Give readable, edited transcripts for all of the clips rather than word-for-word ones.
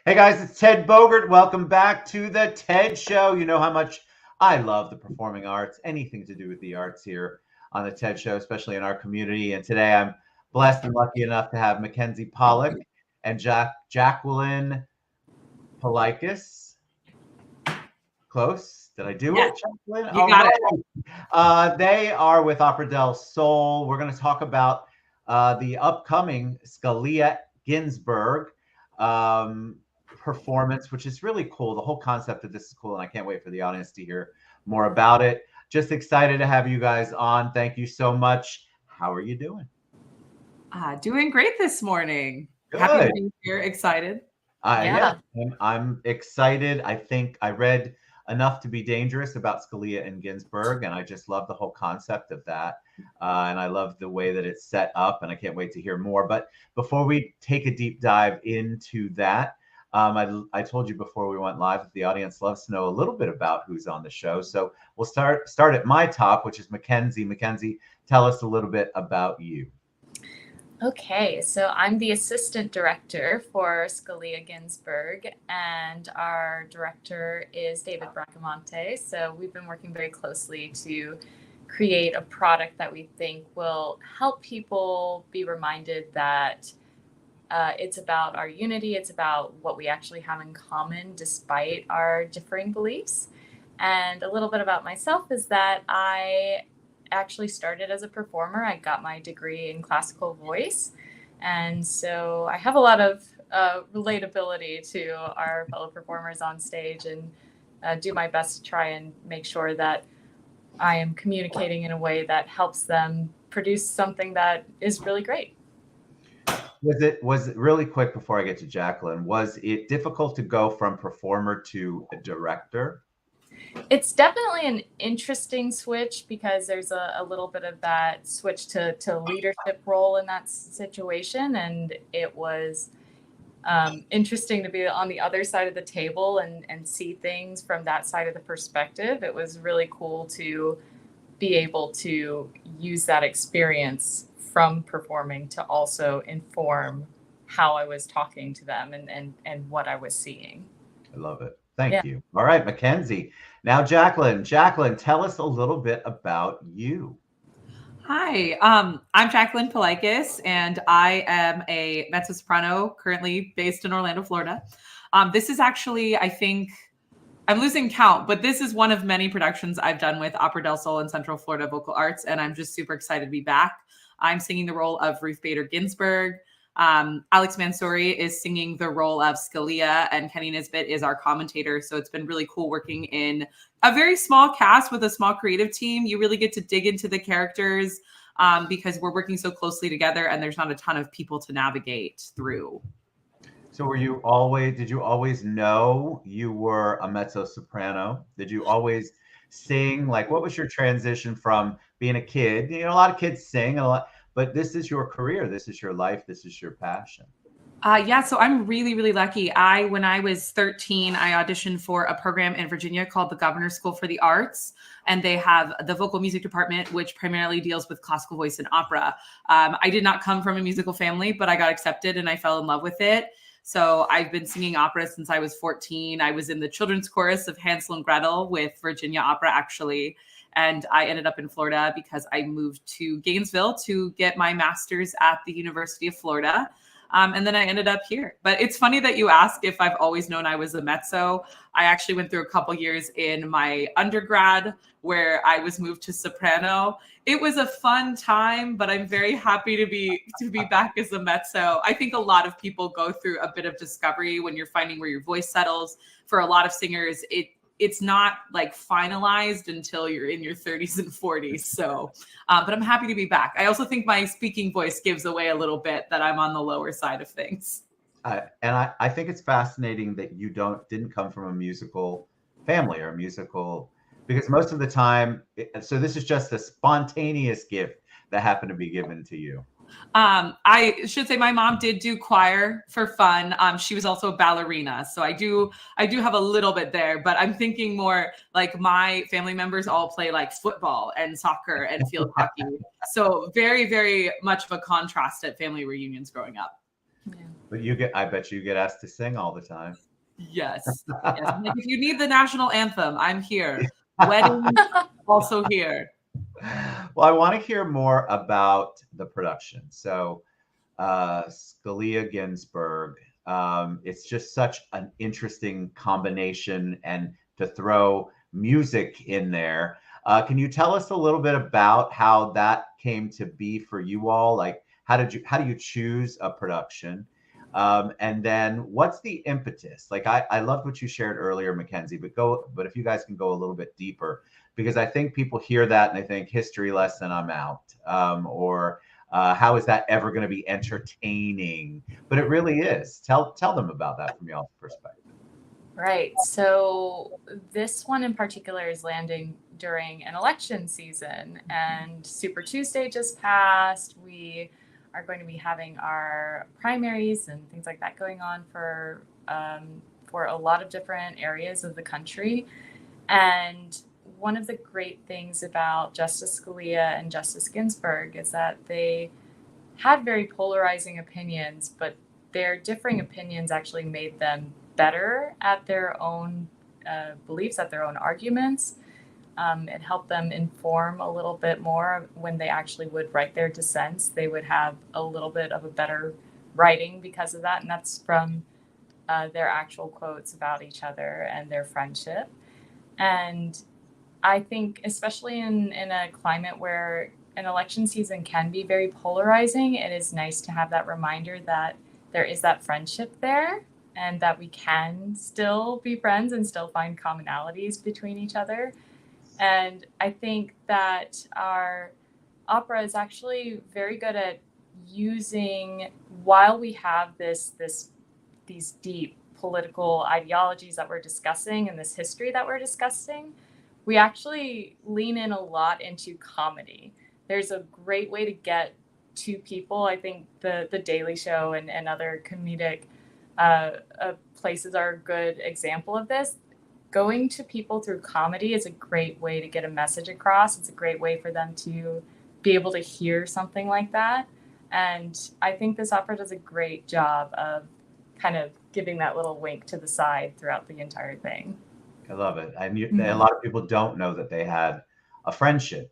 Hey guys, it's Ted Bogert. Welcome back to the TED Show. You know how much I love the performing arts, anything to do with the arts here on the TED Show, especially in our community. And today I'm blessed and lucky enough to have Mackenzie Pollock and Jacqueline Polikis. Close. Did I do Yes, it, Jacqueline? you All got right. it. They are with Opera del Sol. We're going to talk about the upcoming Scalia Ginsburg performance, which is really cool. The whole concept of this is cool, and I can't wait for the audience to hear more about it. Just excited to have you guys on. Thank you so much. How are you doing? Doing great this morning. Good. Happy to be here. Excited. Yeah, I'm excited. I think I read enough to be dangerous about Scalia and Ginsburg, and I just love the whole concept of that. And I love the way that it's set up, and I can't wait to hear more. But before we take a deep dive into that, I told you before we went live that the audience loves to know a little bit about who's on the show. So we'll start at my top, which is Mackenzie. Mackenzie, tell us a little bit about you. Okay, so I'm the assistant director for Scalia Ginsburg, and our director is David Bracamonte. So we've been working very closely to create a product that we think will help people be reminded that it's about our unity, it's about what we actually have in common despite our differing beliefs. And a little bit about myself is that I actually started as a performer. I got my degree in classical voice. And so I have a lot of relatability to our fellow performers on stage, and do my best to try and make sure that I am communicating in a way that helps them produce something that is really great. Was it really quick before I get to Jacqueline? Was it difficult to go from performer to a director? It's definitely an interesting switch because there's a little bit of that switch to leadership role in that situation. And it was interesting to be on the other side of the table and see things from that side of the perspective. It was really cool to be able to use that experience from performing to also inform how I was talking to them and what I was seeing. I love it. Thank you. All right, Mackenzie. Now, Jacqueline. Jacqueline, tell us a little bit about you. Hi, I'm Jacqueline Polikis, and I am a mezzo soprano currently based in Orlando, Florida. This is actually, I think, I'm losing count, but this is one of many productions I've done with Opera del Sol and Central Florida Vocal Arts, and I'm just super excited to be back. I'm singing the role of Ruth Bader Ginsburg. Alex Mansouri is singing the role of Scalia, and Kenny Nisbet is our commentator. So it's been really cool working in a very small cast with a small creative team. You really get to dig into the characters because we're working so closely together, and there's not a ton of people to navigate through. So did you always know you were a mezzo soprano? Did you always sing? Like, what was your transition from being a kid? You know, a lot of kids sing a lot, but this is your career. This is your life. This is your passion. So I'm really, really lucky. When I was 13, I auditioned for a program in Virginia called the Governor's School for the Arts. And they have the vocal music department, which primarily deals with classical voice and opera. I did not come from a musical family, but I got accepted and I fell in love with it. So I've been singing opera since I was 14. I was in the children's chorus of Hansel and Gretel with Virginia Opera, actually. And I ended up in Florida because I moved to Gainesville to get my master's at the University of Florida. And then I ended up here. But it's funny that you ask if I've always known I was a mezzo. I actually went through a couple years in my undergrad where I was moved to soprano. It was a fun time, but I'm very happy to be back as a mezzo. I think a lot of people go through a bit of discovery when you're finding where your voice settles. For a lot of singers, it's not like finalized until you're in your 30s and 40s. So, but I'm happy to be back. I also think my speaking voice gives away a little bit that I'm on the lower side of things. I think it's fascinating that you didn't come from a musical family or a musical, because most of the time, so this is just a spontaneous gift that happened to be given to you. I should say my mom did do choir for fun. She was also a ballerina. So I do have a little bit there, but I'm thinking more like my family members all play like football and soccer and field hockey. So very, very much of a contrast at family reunions growing up. Yeah. But I bet you get asked to sing all the time. Yes. Yes. I'm like, if you need the national anthem, I'm here. Wedding, also here. Well, I want to hear more about the production. So, Scalia Ginsburg. It's just such an interesting combination, and to throw music in there. Can you tell us a little bit about how that came to be for you all? Like, how do you choose a production? And then what's the impetus? Like, I loved what you shared earlier, Mackenzie, but if you guys can go a little bit deeper, because I think people hear that and they think history lesson, I'm out, or how is that ever going to be entertaining? But it really is. Tell them about that from y'all's perspective. Right. So this one in particular is landing during an election season, and Super Tuesday just passed. We are going to be having our primaries and things like that going on for a lot of different areas of the country. And one of the great things about Justice Scalia and Justice Ginsburg is that they had very polarizing opinions, but their differing opinions actually made them better at their own beliefs, at their own arguments. It helped them inform a little bit more when they actually would write their dissents. They would have a little bit of a better writing because of that. And that's from their actual quotes about each other and their friendship. And I think, especially in a climate where an election season can be very polarizing, it is nice to have that reminder that there is that friendship there and that we can still be friends and still find commonalities between each other. And I think that our opera is actually very good at using, while we have these deep political ideologies that we're discussing and this history that we're discussing, we actually lean in a lot into comedy. There's a great way to get to people. I think the Daily Show and other comedic places are a good example of this. Going to people through comedy is a great way to get a message across. It's a great way for them to be able to hear something like that. And I think this opera does a great job of kind of giving that little wink to the side throughout the entire thing. I love it. A lot of people don't know that they had a friendship,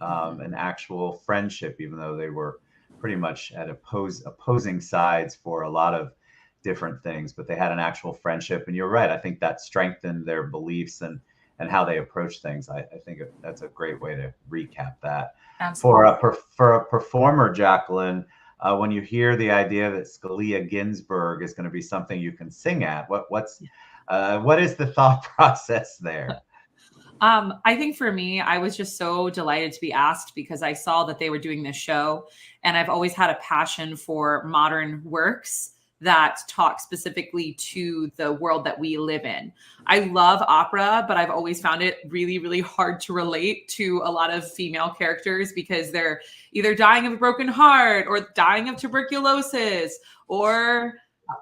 an actual friendship, even though they were pretty much at opposing sides for a lot of different things, but they had an actual friendship. And you're right. I think that strengthened their beliefs and how they approach things. I think that's a great way to recap that. Absolutely. For a performer, Jacqueline, when you hear the idea that Scalia Ginsburg is going to be something you can sing at, what is the thought process there? I think for me, I was just so delighted to be asked because I saw that they were doing this show, and I've always had a passion for modern works that talk specifically to the world that we live in. I love opera, but I've always found it really, really hard to relate to a lot of female characters because they're either dying of a broken heart or dying of tuberculosis or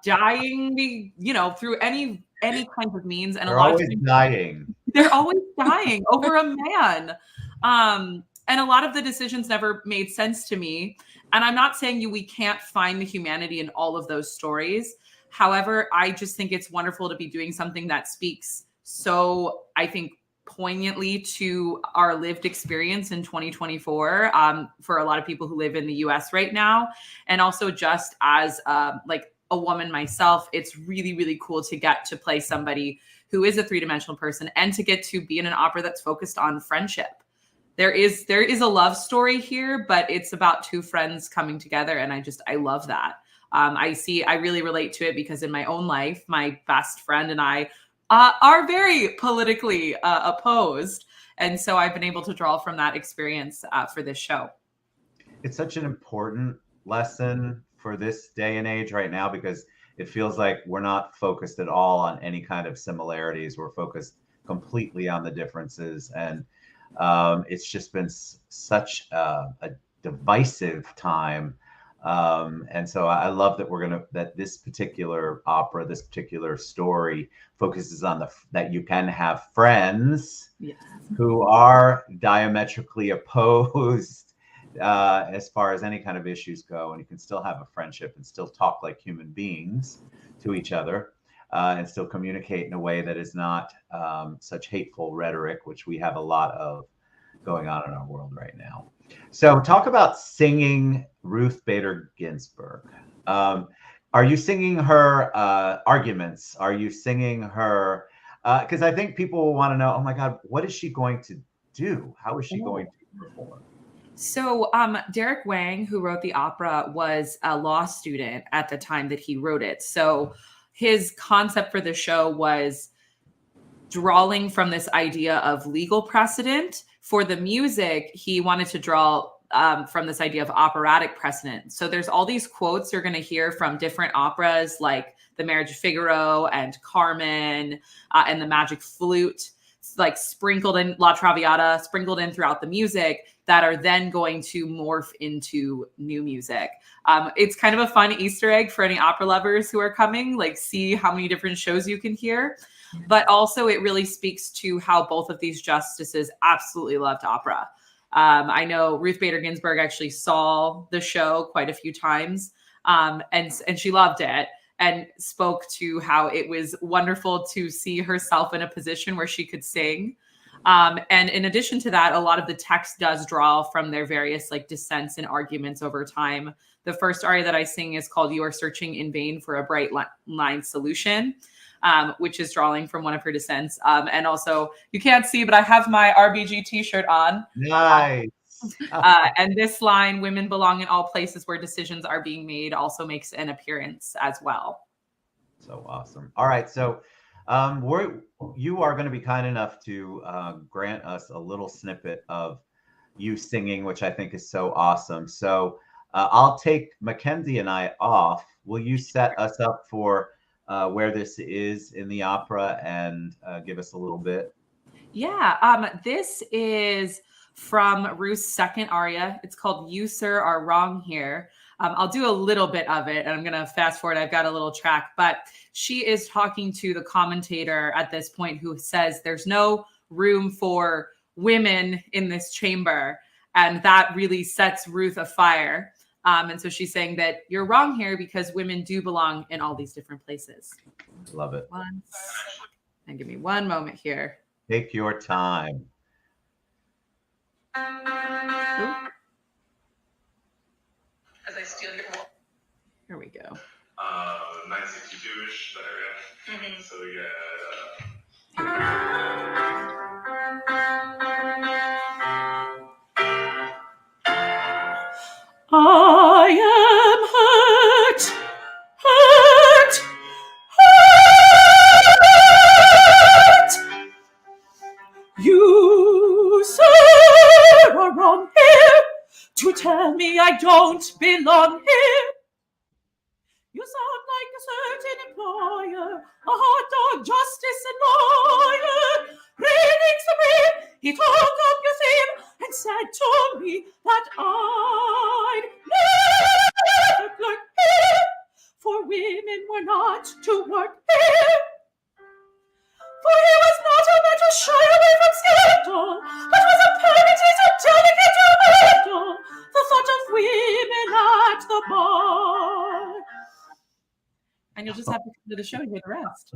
dying, through any kinds of means. And They're a lot always of times dying. they're always dying over a man. And a lot of the decisions never made sense to me. And I'm not saying we can't find the humanity in all of those stories. However, I just think it's wonderful to be doing something that speaks so, I think, poignantly to our lived experience in 2024 for a lot of people who live in the US right now. And also just as like a woman myself, it's really, really cool to get to play somebody who is a three-dimensional person and to get to be in an opera that's focused on friendship. There is a love story here, but it's about two friends coming together. And I love that. I really relate to it because in my own life, my best friend and I are very politically opposed. And so I've been able to draw from that experience for this show. It's such an important lesson for this day and age right now because it feels like we're not focused at all on any kind of similarities. We're focused completely on the differences. And it's just been such a divisive time. And so I love that that this particular opera, this particular story focuses on that you can have friends who are diametrically opposed as far as any kind of issues go, and you can still have a friendship and still talk like human beings to each other, and still communicate in a way that is not such hateful rhetoric, which we have a lot of going on in our world right now. So talk about singing Ruth Bader Ginsburg. Are you singing her arguments? Are you singing her? Because I think people will want to know, oh my God, what is she going to do? How is she going to perform? So Derek Wang, who wrote the opera, was a law student at the time that he wrote it. So his concept for the show was drawing from this idea of legal precedent. For the music, he wanted to draw from this idea of operatic precedent. So there's all these quotes you're going to hear from different operas like The Marriage of Figaro and Carmen and The Magic Flute, like sprinkled in La Traviata, sprinkled in throughout the music that are then going to morph into new music. It's kind of a fun Easter egg for any opera lovers who are coming, like see how many different shows you can hear. But also it really speaks to how both of these justices absolutely loved opera. I know Ruth Bader Ginsburg actually saw the show quite a few times, and she loved it and spoke to how it was wonderful to see herself in a position where she could sing. And in addition to that, a lot of the text does draw from their various like dissents and arguments over time. The first aria that I sing is called "You Are Searching in Vain for a Bright Line Solution," which is drawing from one of her dissents. And also, you can't see, but I have my RBG t-shirt on. Nice. And this line, "Women belong in all places where decisions are being made," also makes an appearance as well. So awesome. All right. So you are going to be kind enough to grant us a little snippet of you singing, which I think is so awesome. So I'll take Mackenzie and I off. Will you set us up for where this is in the opera and give us a little bit? Yeah, this is from Ruth's second aria. It's called "You, Sir, Are Wrong Here." I'll do a little bit of it, and I'm going to fast forward. I've got a little track, but she is talking to the commentator at this point who says there's no room for women in this chamber, and that really sets Ruth afire. And so she's saying that you're wrong here because women do belong in all these different places. Love it. And give me one moment here. Take your time. Ooh. As I steal your wall. Here we go. 962-ish, that area. Mm-hmm. So yeah. I am hurt, hurt. You, sir, are wrong here to tell me I don't belong here. You sound like a certain employer, a hot dog, justice, and lawyer. Reading supreme, he took up your theme and said to me that I'd never clerk here, for women were not to work here. For he was not a man to shy away from scandal, but was a penalty so delicate to handle the thought of women at the bar. And you'll just have to come to the show and hear the rest.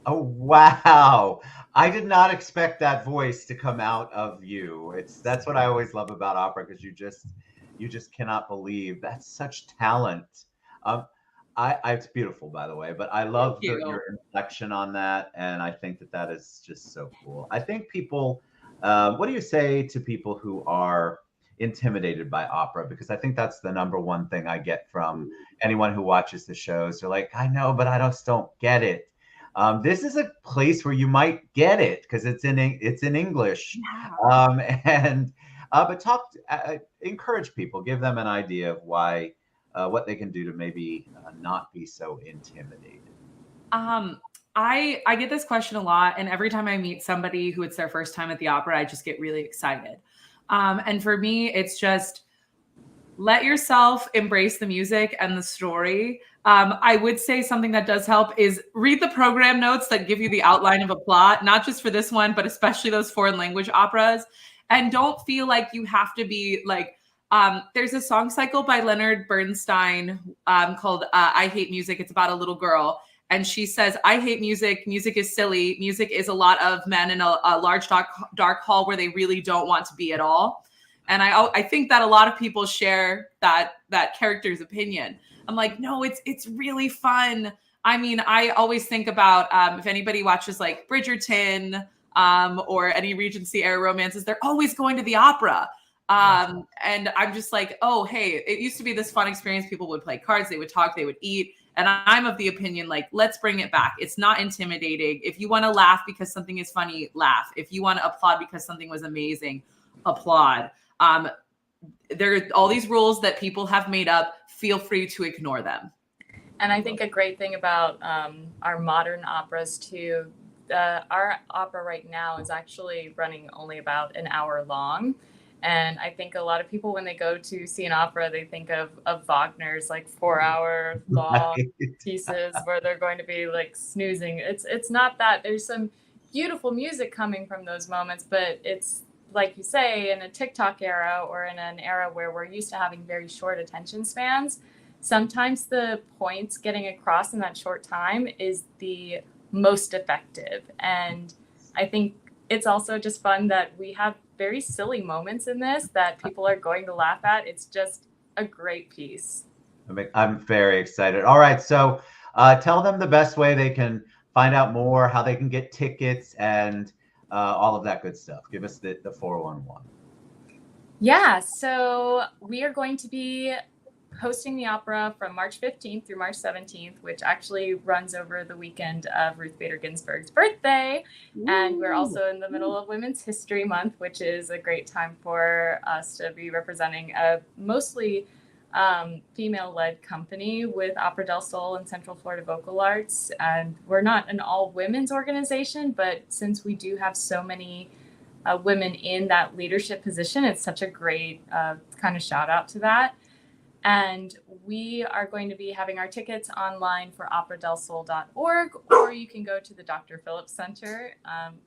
Oh, wow. I did not expect that voice to come out of you. That's what I always love about opera, because you just cannot believe that's such talent. It's beautiful, by the way, but I love your inflection on that. And I think that is just so cool. I think people, what do you say to people who are intimidated by opera? Because I think that's the number one thing I get from anyone who watches the shows. They're like, I know, but I just don't get it. This is a place where you might get it because it's in English. Yeah. But encourage people, give them an idea of why, what they can do to maybe not be so intimidated. I get this question a lot, and every time I meet somebody who it's their first time at the opera, I just get really excited. And for me, it's just let yourself embrace the music and the story. I would say something that does help is read the program notes that give you the outline of a plot, not just for this one, but especially those foreign language operas, and don't feel like you have to be like, there's a song cycle by Leonard Bernstein called I Hate Music. It's about a little girl. And she says, I hate music. Music is silly. Music is a lot of men in a large dark hall where they really don't want to be at all. And I think that a lot of people share that character's opinion. I'm like, no, it's really fun. I mean, I always think about if anybody watches like Bridgerton or any Regency era romances, they're always going to the opera. And I'm just like, oh, hey, it used to be this fun experience. People would play cards, they would talk, they would eat. And I'm of the opinion, like, let's bring it back. It's not intimidating. If you want to laugh because something is funny, laugh. If you want to applaud because something was amazing, applaud. There are all these rules that people have made up. Feel free to ignore them. And I think a great thing about our modern operas too, our opera right now is actually running only about an hour long. And I think a lot of people, when they go to see an opera, they think of Wagner's like 4-hour long pieces where they're going to be like snoozing. It's not that. There's some beautiful music coming from those moments, but it's like you say, in a TikTok era or in an era where we're used to having very short attention spans, sometimes the points getting across in that short time is the most effective. And I think it's also just fun that we have very silly moments in this that people are going to laugh at. It's just a great piece. I'm very excited. All right, so tell them the best way they can find out more, how they can get tickets, and all of that good stuff. Give us the 411. Yeah, so we are going to be hosting the opera from March 15th through March 17th, which actually runs over the weekend of Ruth Bader Ginsburg's birthday. Ooh. And we're also in the middle of Women's History Month, which is a great time for us to be representing a mostly female-led company with Opera del Sol and Central Florida Vocal Arts. And we're not an all-women's organization, but since we do have so many women in that leadership position, it's such a great kind of shout out to that. And we are going to be having our tickets online for operadelsol.org, or you can go to the Dr. Phillips Center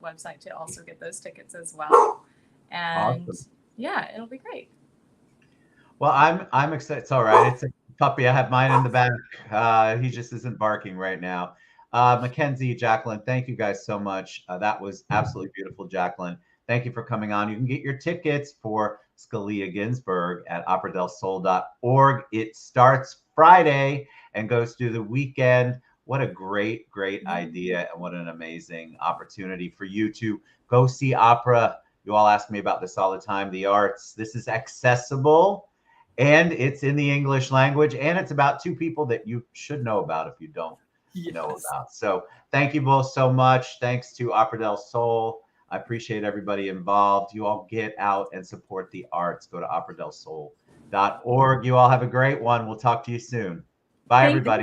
website to also get those tickets as well. And awesome. Yeah, it'll be great. Well, I'm excited. It's all right. It's a puppy. I have mine in the back. He just isn't barking right now. Mackenzie, Jacqueline, thank you guys so much. That was absolutely beautiful, Jacqueline. Thank you for coming on. You can get your tickets for Scalia Ginsburg at operadelsol.org. It starts Friday and goes through the weekend. What a great idea, and what an amazing opportunity for you to go see opera. You all ask me about this all the time. The arts, this is accessible, and it's in the English language, and it's about two people that you should know about if you don't know about. So thank you both so much. Thanks to Opera del Sol. I appreciate everybody involved. You all get out and support the arts. Go to operadelsol.org. You all have a great one. We'll talk to you soon. Bye, everybody.